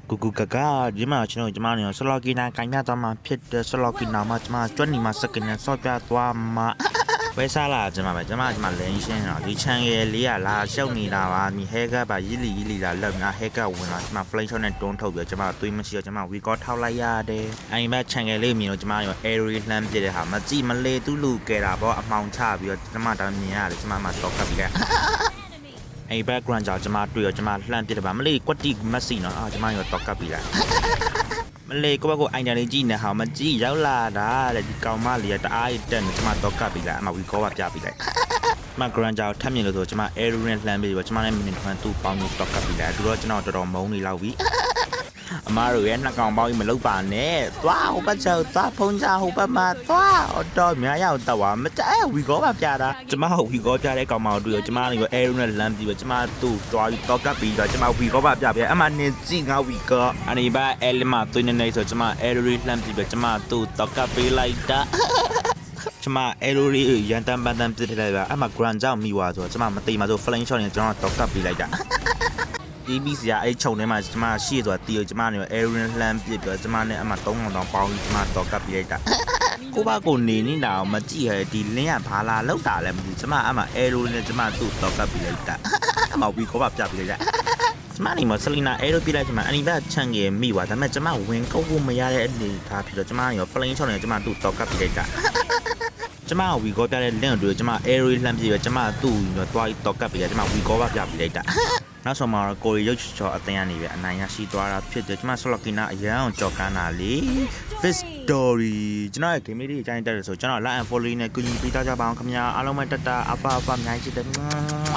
ကူကူကကဒီမှာကျွန်တော်ကျမနေဆလော်ကီနာကိုင်းမြတော့မှဖြစ်တဲ့ဆလော်ကီနာမှာကျမကျွတ်နေမှာစကင်နဲ့ဆော့ပြသွားမှာဝဲစားလာကျမပဲကျမလင်းရှင်းတော့ဒီချန်ရယ်လေးကလာရှုပ်နေတာပါမိဟဲကပါရီလီလာလောက်များဟဲကဝင်လာကျမ flame shot နဲ့တွန်းထုတ်ပြီးကျမသွေးမရှိတော့ကျမ we got ထောက်လိုက်ရတယ်အိမ်ဘက်ချန်ရယ်လေးမြင်တော့ကျမရော airy လှမ်းပြတဲ့ဟာမကြည့်မလေသူ့လူကဲတာပေါ့အမှောင်ချပြီးတော့ကျမတောင်မြင်ရတယ်ကျမမှတော့ကပ်ပြီးလဲအဲ့ background ကြောင့်ကျမတွေ့ရကျမလှမ်းပြတယ်ပါမလေးကွက်တီမက်ဆီနော်ကျမရောတော့ကပ်ပြီးလားမလေးကိုဘကိုအိုင်တန်လေးကြည့်နေဟာမကြည့်ရောက်လာတာတဲ့ဒီကောင်မလေးကတအားတက်နေကျမတော့ကပ်ပြီးလားအမဝီကောပါပြပြီးလိုက်ကျမ grand ကြောင့်ထပ်မြင်လို့ဆိုကျမ air rain လှမ်းပြီးတော့ကျမနဲ့ minute 1 2ပေါင်းလို့တော့ကပ်ပြီးလားသူတော့ကျွန်တော်တော်တော်မုန်းနေလောက်ပြီအမားတို့ရဲ့နှစ်ကောင်ပေါင်းကြီးမလုပ်ပါနဲ့သွားဟိုဘက်ကျော်သွားဖုန်းချဟိုဘက်မှာသွားတော့များရောက်တော့ပါမတဲဝီကောပါပြတာကျမဝီကောပြတဲ့ကောင်မတို့ရောကျမလည်းအဲရုံနဲ့လမ်းပြီးတော့ကျမသူ့သွားပြီးတော့ကပ်ပြီးတော့ကျမဝီကောပါပြပြအမနေကြည့်ငါဝီကောအနိဘာအဲလမသွင်းနေဆိုကျမအဲရုလမ်းပြီးတော့ကျမသူ့တော့ကပ်ပေးလိုက်တာကျမအဲရုရန်တန်ပန်တန်ပြစ်ထလိုက်ပါအမ grand ကြောင့်မိသွားဆိုကျမမသိမှဆို flame shot နဲ့ကျွန်တော်တော့ကပ်ပေးလိုက်တာABC ကအဲ့ခြုံထဲမှာကျမရှိရဆိုတာတီကိုကျမနေ Aaron လှမ်းပစ်ပြီးကျမနဲ့အမ3000တောင်ပေါင်းပြီးကျမတော့ကပ်ပြလိုက်တာကိုဘကိုနေနေတာကိုမကြည့်ရဒီလင်းကဘာလာလောက်တာလဲမသိကျမအမ Aaron နဲ့ကျမသူ့တော့ကပ်ပြလိုက်တာအမဝီကိုဘပြပြလိုက်တာကျမနေမဆလီနာ Aaron ပြလိုက်ကျမအနိဘချန်ကြီးမိသွားဒါပေမဲ့ကျမဝင်ကုတ်ဖို့မရတဲ့အနေထားဖြစ်တော့ကျမရော flame shot နဲ့ကျမသူ့တော့ကပ်ပြလိုက်တာကျမဝီကောပြတဲ့လင့်တို့ကျမ Aaron လှမ်းပြပြီးကျမသူ့ရောသွားပြီးတော့ကပ်ပြလိုက်ကျမဝီကောဘပြပြလိုက်တာနောက်ဆုံးမှာကိုရီရုပ်ချော်အသင်းကနေပဲအနိုင်ရရှိသွားတာဖြစ်တယ်ကျွန်မဆလော်ကီနာအရန်အောင်ကြော်ကန်းတာလေ Victory ကျွန်တော်ရဲ့ game လေးအကြိုင်းတက်တယ်ဆိုကျွန်တော် like and follow နဲ့ကူညီပေးကြပါအောင်ခင်ဗျာအားလုံးပဲတတအပအများကြီးချစ်တယ်